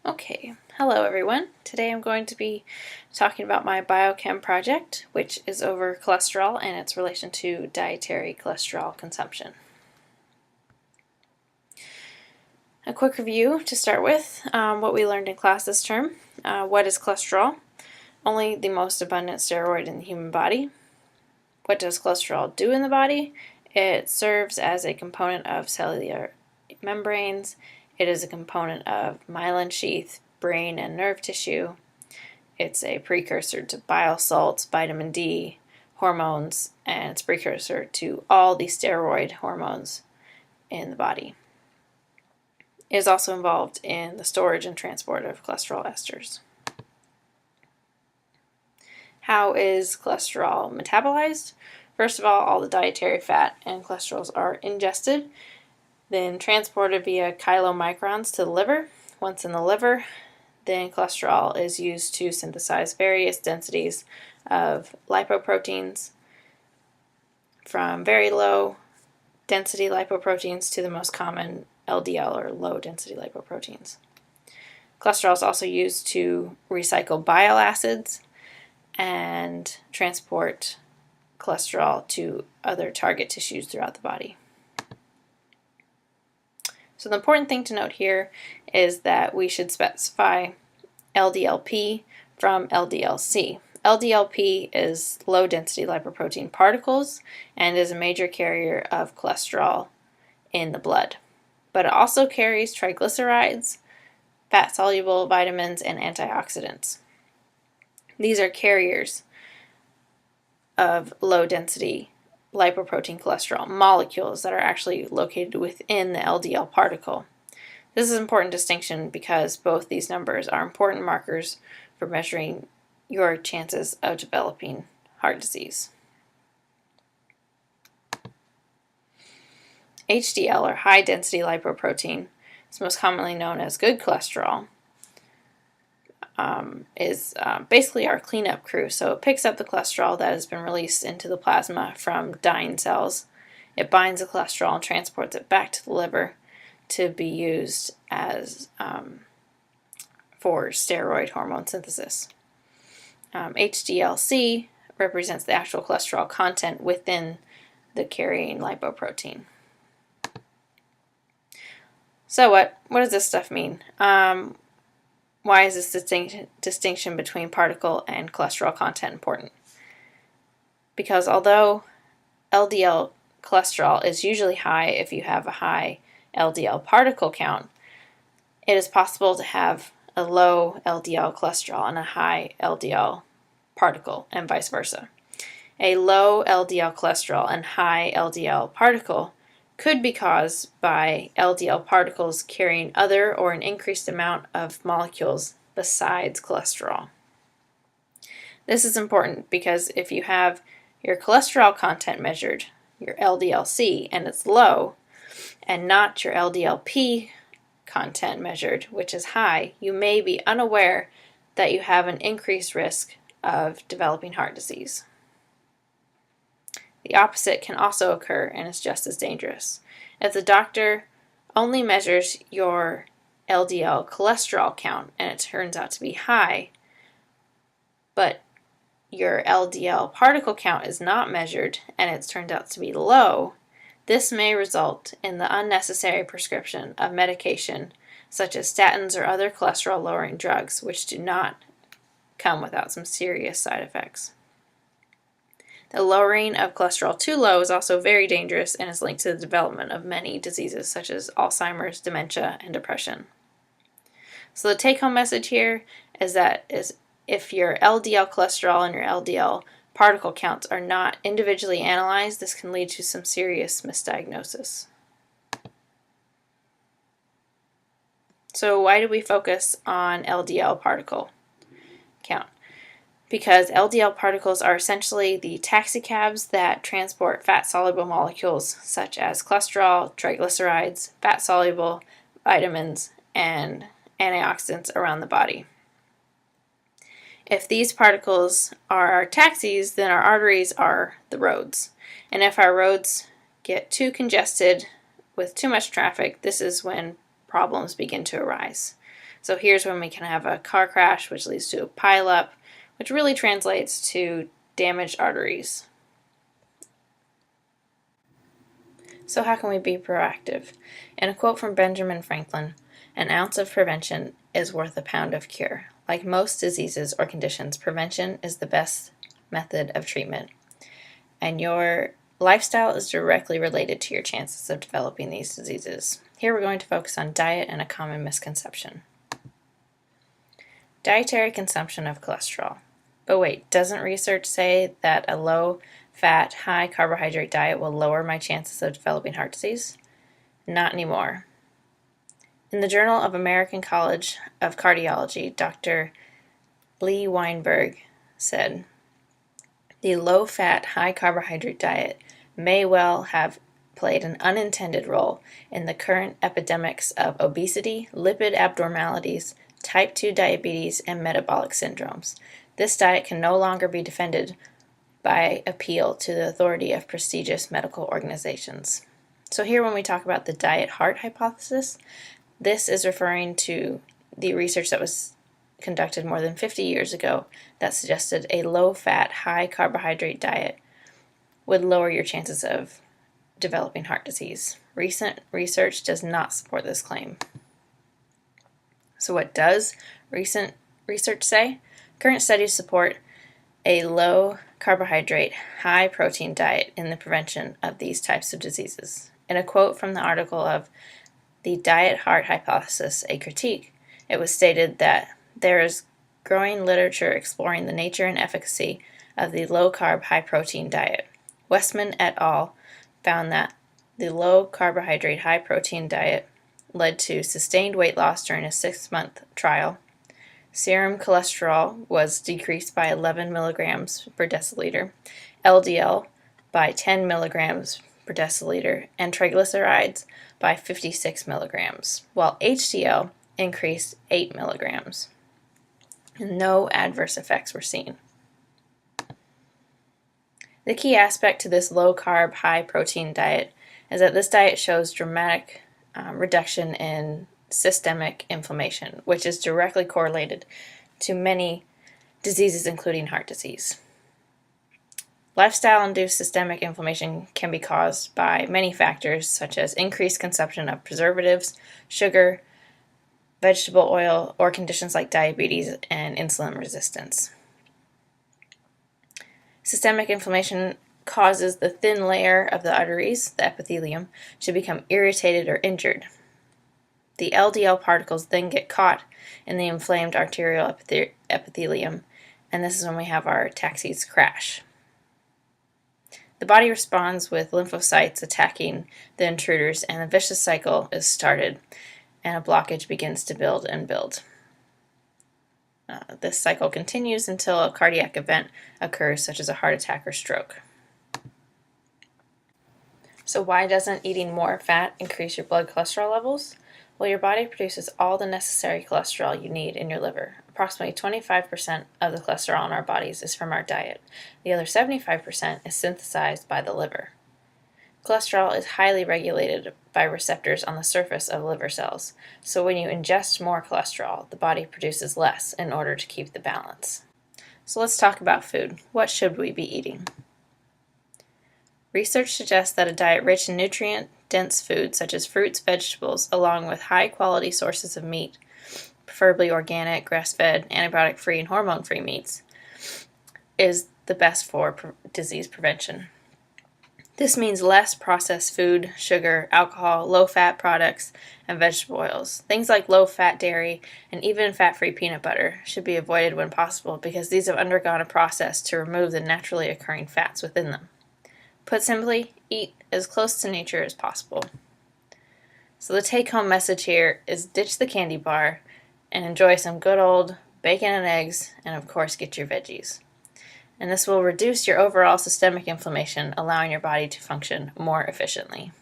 Okay, hello everyone. Today I'm going to be talking about my BioChem project, which is over cholesterol and its relation to dietary cholesterol consumption. A quick review to start with, what we learned in class this term. What is cholesterol? Only the most abundant steroid in the human body. What does cholesterol do in the body? It serves as a component of cellular membranes. It is a component of myelin sheath, brain and nerve tissue. It's a precursor to bile salts, vitamin D, hormones, and it's a precursor to all the steroid hormones in the body. It is also involved in the storage and transport of cholesterol esters. How is cholesterol metabolized? First of all the dietary fat and cholesterols are ingested, then transported via chylomicrons to the liver. Once in the liver, then cholesterol is used to synthesize various densities of lipoproteins, from very low density lipoproteins to the most common LDL or low density lipoproteins. Cholesterol is also used to recycle bile acids and transport cholesterol to other target tissues throughout the body. So the important thing to note here is that we should specify LDL-P from LDL-C. LDL-P is low density lipoprotein particles and is a major carrier of cholesterol in the blood. But it also carries triglycerides, fat-soluble vitamins, and antioxidants. These are carriers of low density lipoprotein cholesterol molecules that are actually located within the LDL particle. This is an important distinction because both these numbers are important markers for measuring your chances of developing heart disease. HDL, or high density lipoprotein, is most commonly known as good cholesterol, is basically our cleanup crew. So it picks up the cholesterol that has been released into the plasma from dying cells. It binds the cholesterol and transports it back to the liver to be used as for steroid hormone synthesis. HDL-C represents the actual cholesterol content within the carrying lipoprotein. So what does this stuff mean? Why is this distinction between particle and cholesterol content important? Because although LDL cholesterol is usually high if you have a high LDL particle count, it is possible to have a low LDL cholesterol and a high LDL particle, and vice versa. A low LDL cholesterol and high LDL particle could be caused by LDL particles carrying other or an increased amount of molecules besides cholesterol. This is important because if you have your cholesterol content measured, your LDL-C, and it's low, and not your LDL-P content measured, which is high, you may be unaware that you have an increased risk of developing heart disease. The opposite can also occur and is just as dangerous. If the doctor only measures your LDL cholesterol count and it turns out to be high, but your LDL particle count is not measured and it's turned out to be low, this may result in the unnecessary prescription of medication such as statins or other cholesterol-lowering drugs, which do not come without some serious side effects. The lowering of cholesterol too low is also very dangerous and is linked to the development of many diseases such as Alzheimer's, dementia, and depression. So the take-home message here is that if your LDL cholesterol and your LDL particle counts are not individually analyzed, this can lead to some serious misdiagnosis. So why do we focus on LDL particle count? Because LDL particles are essentially the taxicabs that transport fat-soluble molecules such as cholesterol, triglycerides, fat-soluble vitamins, and antioxidants around the body. If these particles are our taxis, then our arteries are the roads. And if our roads get too congested with too much traffic, this is when problems begin to arise. So here's when we can have a car crash, which leads to a pileup, which really translates to damaged arteries. So how can we be proactive? In a quote from Benjamin Franklin, "An ounce of prevention is worth a pound of cure." Like most diseases or conditions, prevention is the best method of treatment. And your lifestyle is directly related to your chances of developing these diseases. Here we're going to focus on diet and a common misconception. Dietary consumption of cholesterol. But wait, doesn't research say that a low-fat, high-carbohydrate diet will lower my chances of developing heart disease? Not anymore. In the Journal of American College of Cardiology, Dr. Lee Weinberg said, "The low-fat, high-carbohydrate diet may well have played an unintended role in the current epidemics of obesity, lipid abnormalities, type 2 diabetes, and metabolic syndromes. This diet can no longer be defended by appeal to the authority of prestigious medical organizations." So here when we talk about the diet-heart hypothesis, this is referring to the research that was conducted more than 50 years ago that suggested a low-fat, high-carbohydrate diet would lower your chances of developing heart disease. Recent research does not support this claim. So what does recent research say? Current studies support a low-carbohydrate, high-protein diet in the prevention of these types of diseases. In a quote from the article of The Diet-Heart Hypothesis, a Critique, it was stated that there is growing literature exploring the nature and efficacy of the low-carb, high-protein diet. Westman et al. Found that the low-carbohydrate, high-protein diet led to sustained weight loss during a 6-month trial. Serum cholesterol was decreased by 11 milligrams per deciliter, LDL by 10 milligrams per deciliter, and triglycerides by 56 milligrams, while HDL increased 8 milligrams. And no adverse effects were seen. The key aspect to this low-carb, high-protein diet is that this diet shows dramatic reduction in systemic inflammation, which is directly correlated to many diseases, including heart disease. Lifestyle-induced systemic inflammation can be caused by many factors, such as increased consumption of preservatives, sugar, vegetable oil, or conditions like diabetes and insulin resistance. Systemic inflammation causes the thin layer of the arteries, the epithelium, to become irritated or injured. The LDL particles then get caught in the inflamed arterial epithelium, and this is when we have our taxis crash. The body responds with lymphocytes attacking the intruders, and a vicious cycle is started, and a blockage begins to build and build. This cycle continues until a cardiac event occurs, such as a heart attack or stroke. So why doesn't eating more fat increase your blood cholesterol levels? Well, your body produces all the necessary cholesterol you need in your liver. Approximately 25% of the cholesterol in our bodies is from our diet. The other 75% is synthesized by the liver. Cholesterol is highly regulated by receptors on the surface of liver cells, so when you ingest more cholesterol, the body produces less in order to keep the balance. So let's talk about food. What should we be eating? Research suggests that a diet rich in nutrient-dense foods such as fruits, vegetables, along with high-quality sources of meat, preferably organic, grass-fed, antibiotic-free, and hormone-free meats, is the best for disease prevention. This means less processed food, sugar, alcohol, low-fat products, and vegetable oils. Things like low-fat dairy and even fat-free peanut butter should be avoided when possible because these have undergone a process to remove the naturally occurring fats within them. Put simply, eat as close to nature as possible. So the take-home message here is ditch the candy bar and enjoy some good old bacon and eggs, and of course get your veggies. And this will reduce your overall systemic inflammation, allowing your body to function more efficiently.